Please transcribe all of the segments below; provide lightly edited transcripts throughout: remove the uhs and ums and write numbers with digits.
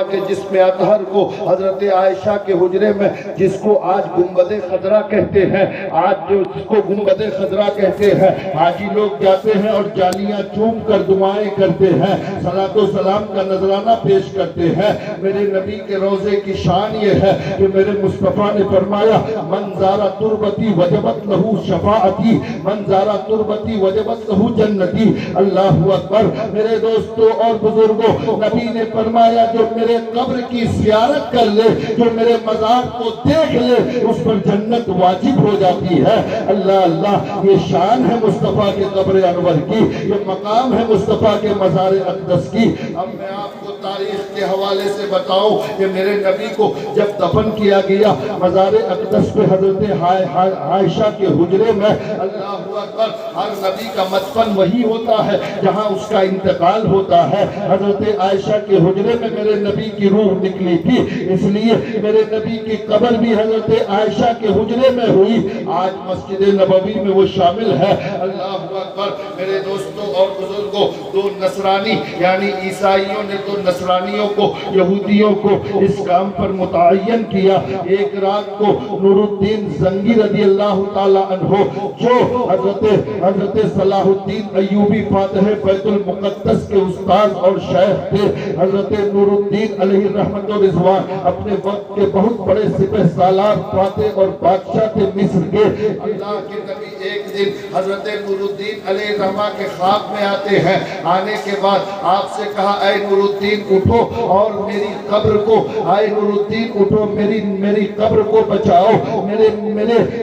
کہ جسم اطہر کو حضرت عائشہ کے حجرے میں، جس کو آج گنبد خضرا کہتے ہیں، آج جو جس کو گنبد خضرا کہتے ہیں، حاجی لوگ جاتے ہیں اور جالیاں چوم کر دعائیں کرتے ہیں، صلاۃ و سلام کا نذرانہ پیش کرتے ہیں۔ میرے نبی کے روضے کی شان یہ ہے کہ میرے مصطفیٰ نے فرمایا من زارا تربتی وجبت لہو شفاعتی، من زارا تربتی وجبت لہو جنتی۔ اللہ اکبر۔ میرے دوستوں اور بزرگوں، نبی نے فرمایا جو میرے قبر کی زیارت کر لے، جو میرے مزار کو دیکھ لے، اس پر جنت واجب ہو جاتی ہے۔ اللہ اللہ، یہ شان ہے مصطفیٰ کے قبر انور کی، یہ مقام ہے مصطفیٰ کے مزار اقدس کی۔ اب میں آپ کو تاریخ کے حوالے سے بتاؤں کہ میرے نبی کو جب دفن کیا گیا مزار اقدس پہ حضرت عائشہ کے حجرے میں، اللہ اکبر، ہر نبی کا مدفن وہی ہوتا ہے جہاں اس کا انتقال ہوتا ہے۔ حضرت عائشہ کے حجرے میں میرے نبی کی روح نکلی تھی، اس لیے میرے نبی کی قبر بھی حضرت عائشہ کے حجرے میں ہوئی۔ آج مسجد نبوی میں وہ شامل ہے۔ اللہ اکبر۔ میرے دوستوں اور بزرگوں، دو نصرانی یعنی عیسائیوں نے تو نصرانیوں کو، یہودیوں کو اس کام پر متعین کیا۔ ایک رات کو نور الدین زنگی رضی اللہ تعالی عنہ، جو حضرت صلاح الدین ایوبی فاتح بیت المقدس کے استاد اور شیخ تھے، حضرت نور الدین علیہ رحمت و رضوان اپنے وقت کے بہت بڑے سپہ سالار فاتح اور بادشاہ تھے مصر کے۔ اللہ کے نبی ایک دن حضرت نور الدین علیہ رحمہ کے خواب میں آتے ہیں۔ آنے کے بعد آپ سے کہا اے نور الدین اٹھو اور میری قبر کو، اے نور الدین اٹھو میری قبر کو بچاؤ، میرے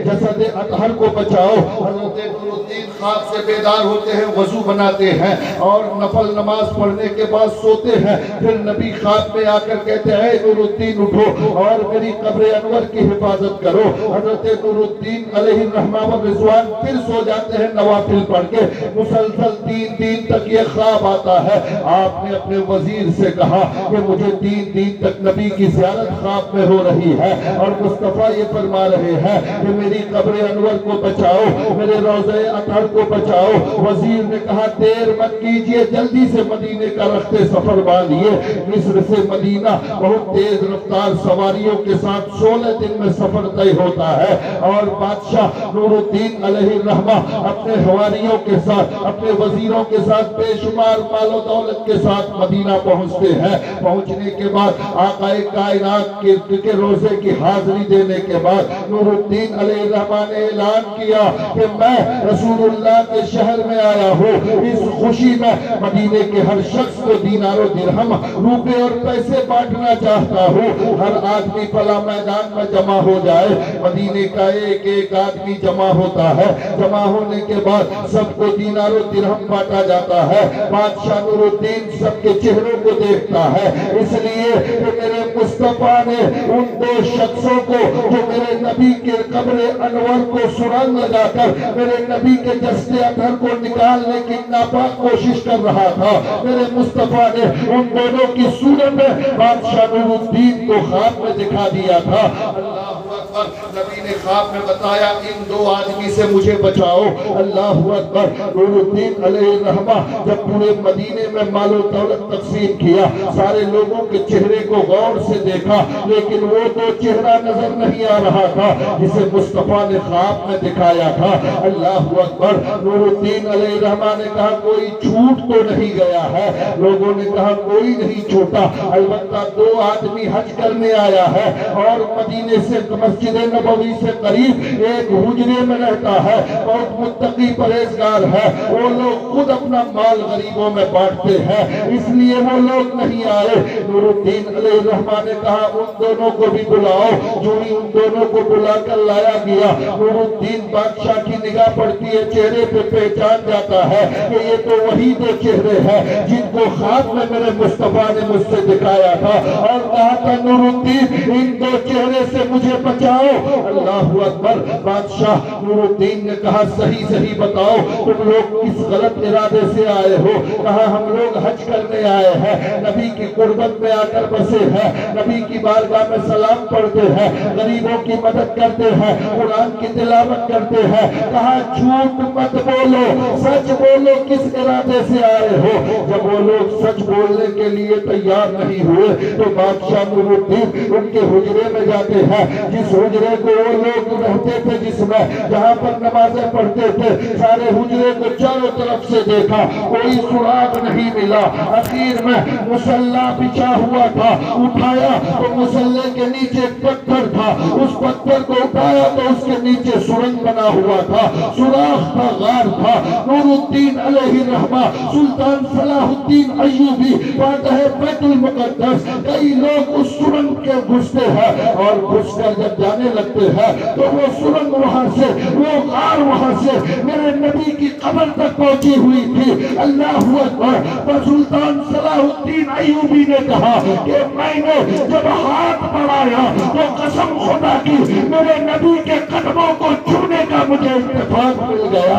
جسد اطہر کو بچاؤ۔ حضرت نور الدین خواب سے بیدار ہوتے ہیں، وضو بناتے ہیں اور نفل نماز پڑھنے کے بعد سوتے ہیں۔ پھر نبی خواب میں آ کر کہتے ہیں اے نور الدین اٹھو اور میری قبر انور کی حفاظت کرو۔ حضرت نور الدین علیہ الرحمہ والرضوان پھر سو جاتے ہیں نوافل پڑھ کے۔ مسلسل 3 دن تک یہ خواب آتا ہے۔ آپ نے اپنے وزیر سے کہا کہ مجھے 3 دن تک نبی کی زیارت خواب میں ہو رہی ہے اور مصطفیٰ یہ فرما رہے ہیں کہ میری قبر انور کو بچاؤ، میرے روضہ اطہر کو بچاؤ۔ وزیر نے کہا دیر مت کیجئے، جلدی سے مدینے کا رخت سفر باندھیے۔ مصر سے مدینہ بہت تیز رفتار سواریوں کے ساتھ 16 دن میں سفر طے ہوتا ہے اور بادشاہ نور الدین علیہ الرحمہ اپنے حواریوں کے ساتھ، اپنے وزیروں کے ساتھ، بے شمار مال و دولت کے ساتھ مدینہ پہنچتے ہیں۔ پہنچنے کے بعد آقا کائنات کے روزے کی حاضری دینے کے بعد نور الدین علیہ الرحمہ نے اعلان کیا کہ میں رسول اللہ کے شہر میں آیا ہوں، اس خوشی میں مدینے کے ہر شخص کو دینار و درہم، روپے اور پیسے بانٹنا چاہتا ہوں۔ ہر آدمی فلاں میدان میں جمع ہو جائے۔ مدینے کا ایک ایک آدمی جمع ہوتا ہے۔ جمع ہونے کے بعد سب کو دینار و درہم بانٹا جاتا ہے۔ بادشاہ نور الدین سب کے چہروں کو دیکھتا ہے، اس لیے کہ میرے مصطفیٰ نے ان 2 شخصوں کو جو میرے نبی کے قبر انور کو سرنگ لگا کر میرے نبی کے جسد اطہر کو نکالنے کی ناپاک کوشش کر رہا تھا، میرے مصطفیٰ نے ان دونوں کی صورت میں بادشاہ نور الدین کو خواب میں دکھا دیا تھا۔ اللہ اکبر۔ نبی نے خواب میں بتایا ان 2 آدمی سے مجھے بچاؤ۔ اللہ اکبر۔ نور الدین علیہ الرحمہ جب پورے مدینے میں مال و دولت تقسیم کیا، سارے لوگوں کے چہرے کو غور سے دیکھا، لیکن وہ تو چہرہ نظر نہیں آ رہا تھا جسے مصطفیٰ نے خواب میں دکھایا تھا۔ اللہ اکبر۔ نور الدین علیہ الرحمہ نے کہا کوئی چھوٹ تو نہیں گیا ہے؟ لوگوں نے کہا کوئی نہیں چھوٹا، البتہ 2 آدمی حج کرنے آیا ہے اور مدینے سے مسجد نبوی سے قریب ایک حجرے میں رہتا ہے، بہت متقی پرہیزگار ہے، وہ لوگ خود اپنا مال غریبوں میں بانٹتے ہیں، اس لیے وہ لوگ نہیں آئے۔ نور الدین علیہ الرحمہ نے کہا ان دونوں کو بھی بلاؤ۔ جو ہی ان دونوں کو بلا کر لایا گیا، نور الدین بادشاہ کی نگاہ پڑتی ہے، چہرے پہ پہچان جاتا ہے کہ یہ تو وہی 2 چہرے ہیں جن کو خواب میں میرے مصطفیٰ نے مجھ سے دکھایا تھا اور کہا تھا نور الدین ان 2 چہرے سے مجھے بچاؤ اللہ اکبر۔ بادشاہ نور الدین نے کہا صحیح صحیح بتاؤ تم لوگ کس غلط ارادے سے آئے ہو؟ کہا ہم لوگ حج کرنے آئے ہیں، نبی کی قربت میں آ کر بسے ہیں، نبی کی بارگاہ میں سلام پڑھتے ہیں، غریبوں کی مدد کرتے ہیں، قرآن کی تلاوت کرتے ہیں۔ کہا جھوٹ مت بولو، سچ بولو کس ارادے سے آئے ہو؟ جب وہ لوگ سچ بولنے کے لیے تیار نہیں ہوئے تو بادشاہ نور الدین ان کے حجرے میں جاتے ہیں، جس حجرے کو وہ لوگ رہتے تھے، جس میں جہاں پر نمازیں پڑھتے تھے، سارے حجرے کو چاروں طرف سے دیکھا، کوئی سراغ نہیں ملا۔ اخیر میں مصلی بچھا ہوا تھا، اٹھایا تو مصلی کے نیچے ایک پتھر تھا، اس پتھر کو اٹھایا تو اس کے نیچے سرنگ بنا ہوا تھا، سوراخ تھا، غار تھا۔ نور الدین علیہ الرحمہ، سلطان صلاح الدین ایوبی، فاتح بیت المقدس، کئی لوگ اس سرنگ کے گھستے ہیں اور گھس کر جب جانے لگتے ہیں تو وہ سرنگ وہاں سے، وہ غار وہاں سے میرے نبی کی قبر تک پہنچی ہوئی تھی۔ اللہ اکبر۔ تو سلطان صلاح الدین ایوبی نے کہا کہ میں نے جب ہاتھ بڑھایا تو قسم خدا کی میرے نبی کے قدموں کو چھونے کا مجھے اتفاق مل گیا۔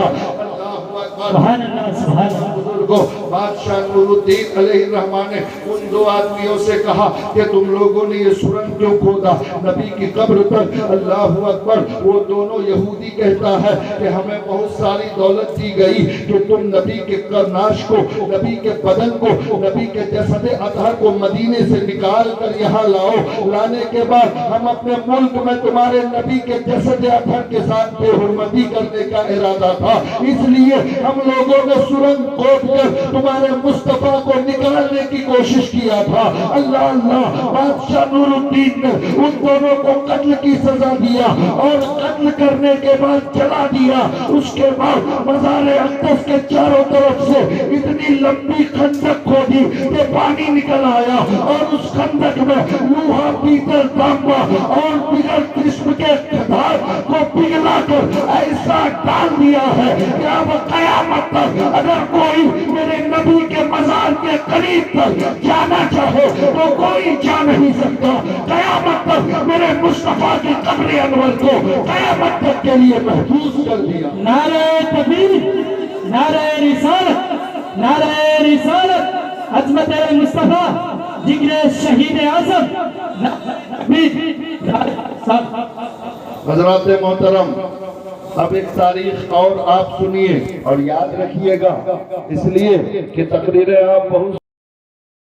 سبحان اللہ سبحان اللہ۔ بزرگوں، بادشاہ نور الدین علیہ الرحمن نے ان دو آدمیوں سے کہا کہ تم لوگوں نے یہ سرنگ کیوں کھودا نبی کی قبر پر؟ اللہ اکبر۔ وہ دونوں یہودی کہتا ہے کہ ہمیں بہت ساری دولت دی گئی کہ تم نبی کے ناش کو، نبی کے بدن کو، نبی کے جسد اطہر کو مدینے سے نکال کر یہاں لاؤ، لانے کے بعد ہم اپنے ملک میں تمہارے نبی کے جسد اطہر کے ساتھ بے حرمتی کرنے کا ارادہ تھا، اس لیے ہم لوگوں نے سرنگ کھود کر تمہارے مصطفیٰ کو نکالنے کی کوشش کیا تھا۔ اللہ اللہ۔ بادشاہ نور الدین نے ان دونوں کو قتل کی سزا دیا اور قتل کرنے کے بعد جلا دیا۔ اس کے بعد مزار اقدس کے چاروں طرف سے اتنی لمبی خندق کھودی کہ پانی نکل آیا اور اس خندق میں لوہا، پیتل، تانبا اور دیگر قسم کے دھات کو پگھلا کر ایسا ڈال دیا ہے کہ اب قیامت تک اگر کوئی میرے نبی کے مزار کے قریب تک جانا چاہے تو کوئی جا نہیں سکتا۔ قیامت تک میرے مصطفیٰ کی قبر انور کو قیامت تک کے لیے محفوظ کر دیا۔ نعرہ تکبیر، نعرہ رسالت، نعرہ رسالت، عظمت مصطفیٰ، ذکر شہید اعظم، حضرات محترم، اب ایک تاریخ اور آپ سنیے اور یاد رکھیے گا، اس لیے کہ تقریریں آپ بہت